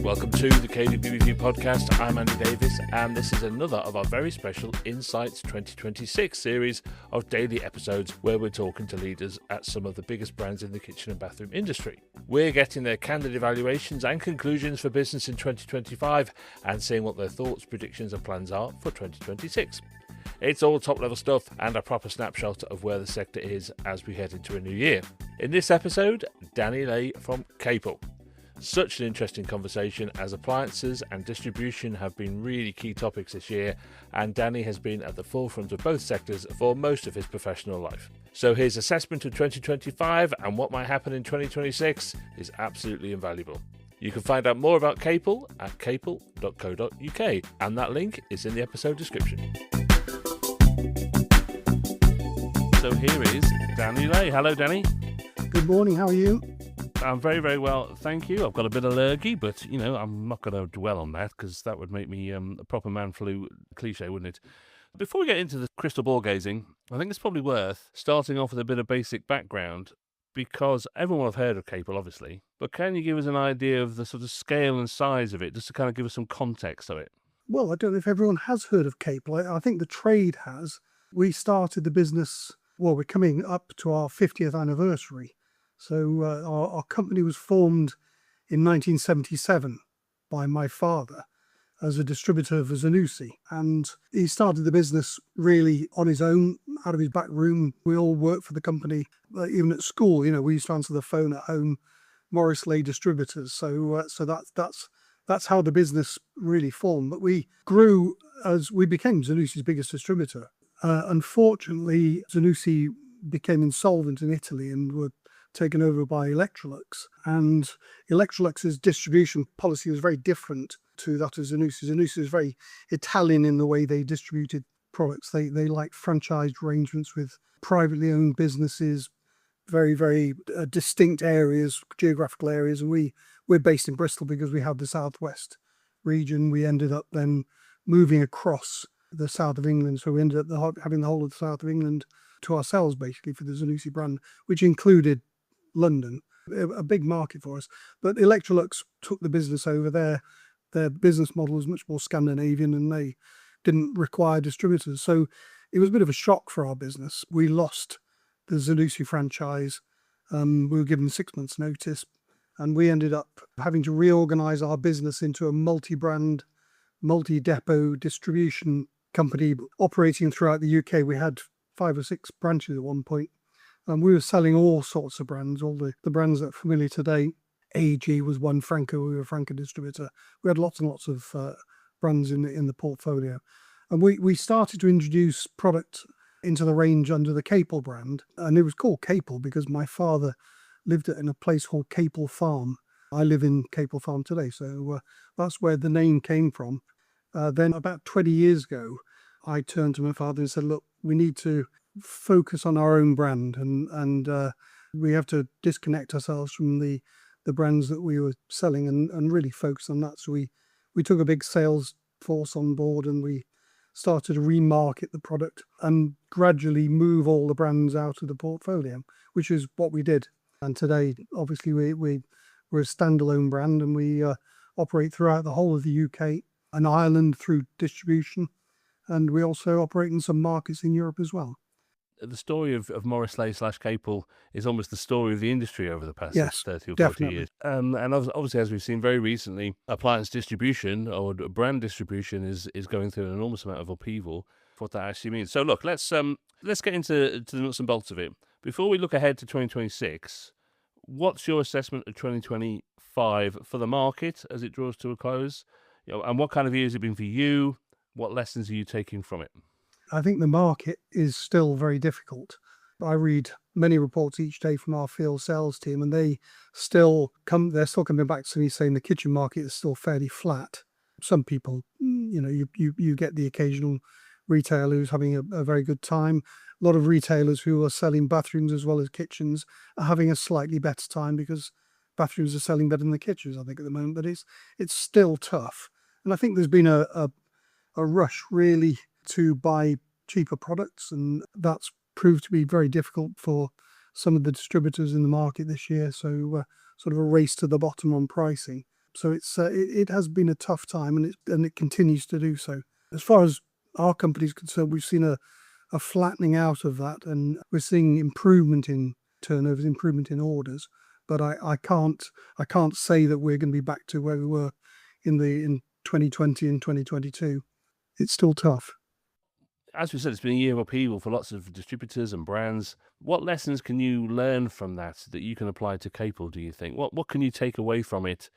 Welcome to the kbbreview podcast. I'm Andrew Davies, and this is another of our very special Insights 2026 series of daily episodes where we're talking to leaders at some of the biggest brands in the kitchen and bathroom industry. We're getting their candid evaluations and conclusions for business in 2025 and seeing what their thoughts, predictions and plans are for 2026. It's all top-level stuff and a proper snapshot of where the sector is as we head into a new year. In this episode, Danny Lay from Caple. Such an interesting conversation as appliances and distribution have been really key topics this year, and Danny has been at the forefront of both sectors for most of his professional life. So his assessment of 2025 and what might happen in 2026 is absolutely invaluable. You can find out more about Caple at caple.co.uk, and that link is in the episode description. So here is Danny Lay. Hello, Danny. Good morning, how are you? I'm very, very well, thank you. I've got a bit of lurgy, but, I'm not going to dwell on that because that would make me a proper man flu cliche, wouldn't it? Before we get into the crystal ball gazing, I think it's probably worth starting off with a bit of basic background because everyone will have heard of Caple, obviously, but can you give us an idea of the sort of scale and size of it, just to kind of give us some context of it? Well, I don't know if everyone has heard of Caple. I think the trade has. We started the business, we're coming up to our 50th anniversary. So our company was formed in 1977 by my father as a distributor of Zanussi. And he started the business really on his own, out of his back room. We all worked for the company, even at school. We used to answer the phone at home, Morris Lay Distributors. So that's how the business really formed. But we grew as we became Zanussi's biggest distributor. Unfortunately, Zanussi became insolvent in Italy and were taken over by Electrolux, and Electrolux's distribution policy was very different to that of Zanussi. Zanussi was very Italian in the way they distributed products. They liked franchised arrangements with privately owned businesses, very, very distinct areas, geographical areas, and we're based in Bristol because we have the southwest region. We ended up then moving across the south of England, so we ended up having the whole of the south of England to ourselves basically for the Zanussi brand, which included London, a big market for us. But Electrolux took the business over there. Their business model was much more Scandinavian and they didn't require distributors. So it was a bit of a shock for our business. We lost the Zanussi franchise. We were given 6 months notice and we ended up having to reorganize our business into a multi-brand, multi-depot distribution company operating throughout the UK. We had 5 or 6 branches at one point. And we were selling all sorts of brands, all the brands that are familiar today. AEG was one, Franco, we were a Franco distributor. We had lots and lots of brands in the portfolio. And we started to introduce product into the range under the Caple brand. And it was called Caple because my father lived in a place called Caple Farm. I live in Caple Farm today, so that's where the name came from. Then about 20 years ago, I turned to my father and said, look, we need to focus on our own brand and we have to disconnect ourselves from the brands that we were selling and really focus on that. So we took a big sales force on board and we started to remarket the product and gradually move all the brands out of the portfolio, which is what we did. And today, obviously, we're a standalone brand and we operate throughout the whole of the UK and Ireland through distribution. And we also operate in some markets in Europe as well. The story of Morris Lay / Caple is almost the story of the industry over the past 30 or 40 definitely. years. And obviously, as we've seen very recently, appliance distribution or brand distribution is going through an enormous amount of upheaval for what that actually means. So look, let's get into the nuts and bolts of it. Before we look ahead to 2026, what's your assessment of 2025 for the market as it draws to a close? And what kind of year has it been for you? What lessons are you taking from it? I think the market is still very difficult. I read many reports each day from our field sales team and they're still coming back to me saying the kitchen market is still fairly flat. Some people, you get the occasional retailer who's having a very good time. A lot of retailers who are selling bathrooms as well as kitchens are having a slightly better time because bathrooms are selling better than the kitchens, I think, at the moment. But it's still tough. And I think there's been a rush really to buy cheaper products, and that's proved to be very difficult for some of the distributors in the market this year. So sort of a race to the bottom on pricing. So it has been a tough time, and it continues to do so. As far as our company is concerned, we've seen a flattening out of that, and we're seeing improvement in turnovers, improvement in orders. But I can't say that we're going to be back to where we were in 2020 and 2022. It's still tough. As we said, it's been a year of upheaval for lots of distributors and brands. What lessons can you learn from that you can apply to Caple, do you think? What can you take away from it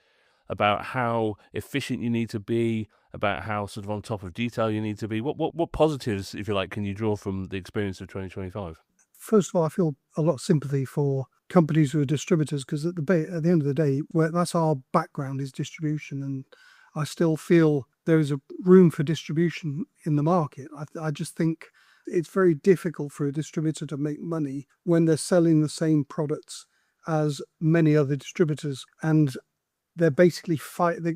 about how efficient you need to be, about how sort of on top of detail you need to be? What positives, if you like, can you draw from the experience of 2025? First of all, I feel a lot of sympathy for companies who are distributors, because at the end of the day, that's our background, is distribution, and I still feel there is a room for distribution in the market. I just think it's very difficult for a distributor to make money when they're selling the same products as many other distributors, and they're basically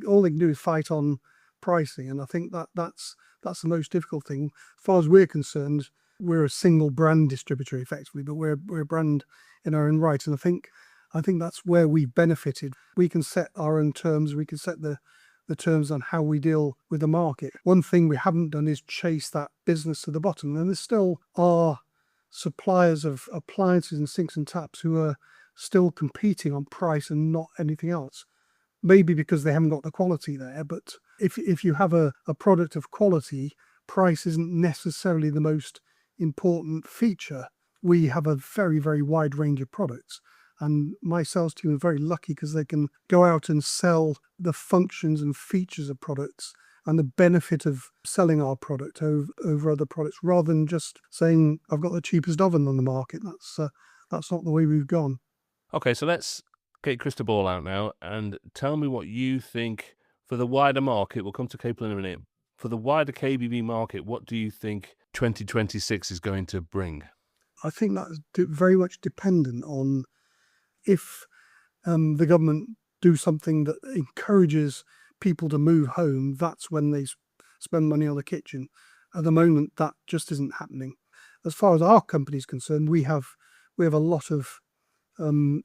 all they can do is fight on pricing, and I think that's the most difficult thing. As far as we're concerned, we're a single brand distributor effectively, but we're a brand in our own right, and I think that's where we benefited. We can set our own terms. We can set the terms on how we deal with the market. One thing we haven't done is chase that business to the bottom, and there still are suppliers of appliances and sinks and taps who are still competing on price and not anything else. Maybe because they haven't got the quality there, but if you have a product of quality, price isn't necessarily the most important feature. We have a very, very wide range of products, and my sales team are very lucky because they can go out and sell the functions and features of products and the benefit of selling our product over other products, rather than just saying, I've got the cheapest oven on the market. That's not the way we've gone. Okay, so let's get your crystal ball out now and tell me what you think for the wider market. We'll come to Caple in a minute. For the wider KBB market, what do you think 2026 is going to bring? I think that's very much dependent on if the government do something that encourages people to move home. That's when they spend money on the kitchen. At the moment, that just isn't happening. As far as our company is concerned, we have a lot of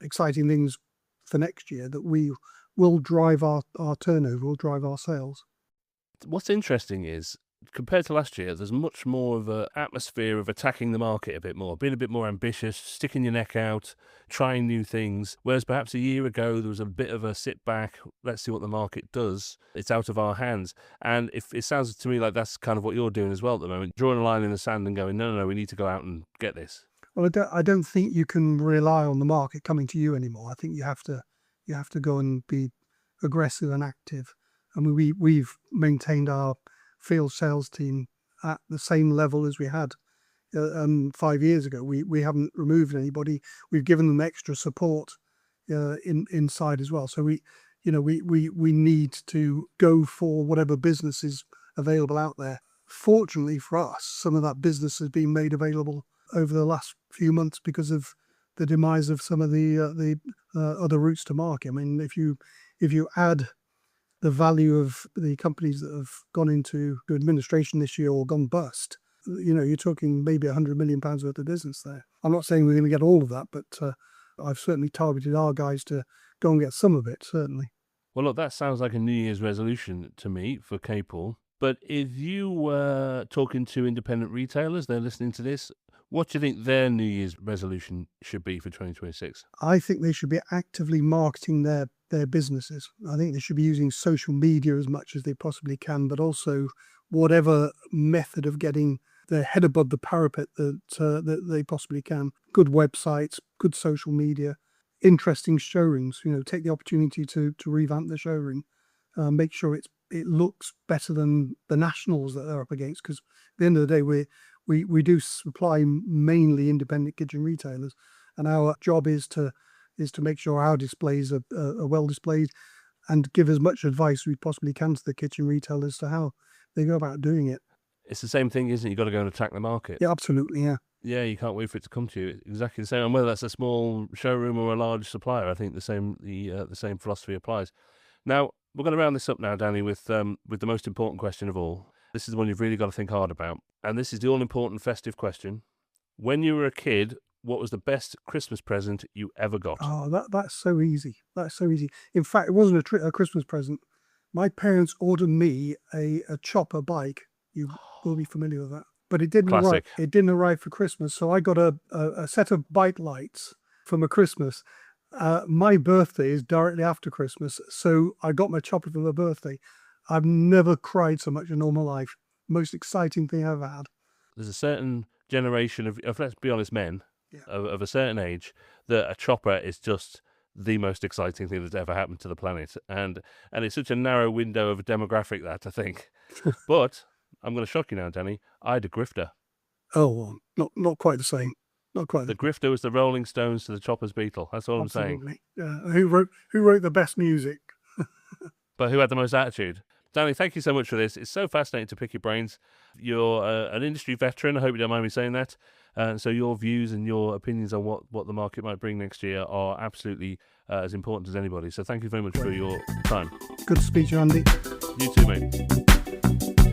exciting things for next year that we will drive our turnover, will drive our sales. What's interesting is, compared to last year, there's much more of an atmosphere of attacking the market a bit more, being a bit more ambitious, sticking your neck out, trying new things. Whereas perhaps a year ago, there was a bit of a sit back, let's see what the market does. It's out of our hands. And if it sounds to me like that's kind of what you're doing as well at the moment, drawing a line in the sand and going, no, we need to go out and get this. Well, I don't think you can rely on the market coming to you anymore. I think you have to go and be aggressive and active. I mean, we've maintained our field sales team at the same level as we had 5 years ago. We haven't removed anybody. We've given them extra support inside as well. So we need to go for whatever business is available out there. Fortunately for us, some of that business has been made available over the last few months because of the demise of some of the other routes to market. I mean, if you add the value of the companies that have gone into administration this year or gone bust, you're talking maybe £100 million worth of business there. I'm not saying we're going to get all of that, but I've certainly targeted our guys to go and get some of it, certainly. Well, look, that sounds like a New Year's resolution to me for Caple. But if you were talking to independent retailers, they're listening to this, what do you think their New Year's resolution should be for 2026? I think they should be actively marketing their businesses. I think they should be using social media as much as they possibly can, but also whatever method of getting their head above the parapet that they possibly can. Good websites, good social media, interesting showrooms. Take the opportunity to revamp the showroom, make sure it looks better than the nationals that they're up against. Because at the end of the day, we do supply mainly independent kitchen retailers, and our job is to make sure our displays are well displayed and give as much advice as we possibly can to the kitchen retailers to how they go about doing it. It's the same thing, isn't it? You've got to go and attack the market. Yeah, absolutely, yeah. Yeah, you can't wait for it to come to you. Exactly the same. And whether that's a small showroom or a large supplier, I think the same philosophy applies. Now, we're going to round this up now, Danny, with the most important question of all. This is the one you've really got to think hard about. And this is the all-important festive question. When you were a kid, what was the best Christmas present you ever got? Oh, that's so easy. That's so easy. In fact, it wasn't a Christmas present. My parents ordered me a chopper bike. You will be familiar with that. But it didn't arrive. Classic. It didn't arrive for Christmas, so I got a set of bike lights for my Christmas. My birthday is directly after Christmas, so I got my chopper for my birthday. I've never cried so much in all my life. Most exciting thing I've had. There's a certain generation of let's be honest, men Yeah. of a certain age that a chopper is just the most exciting thing that's ever happened to the planet, and it's such a narrow window of a demographic that I think. But I'm going to shock you now, Danny. I had a grifter. Oh, well, not quite the same. Not quite The grifter was the Rolling Stones to the chopper's Beatle. That's all I'm saying. Absolutely. Who wrote the best music? But who had the most attitude? Danny, thank you so much for this. It's so fascinating to pick your brains. You're an industry veteran. I hope you don't mind me saying that. So your views and your opinions on what the market might bring next year are absolutely as important as anybody. So thank you very much for your time. Good speech, Andy. You too, mate.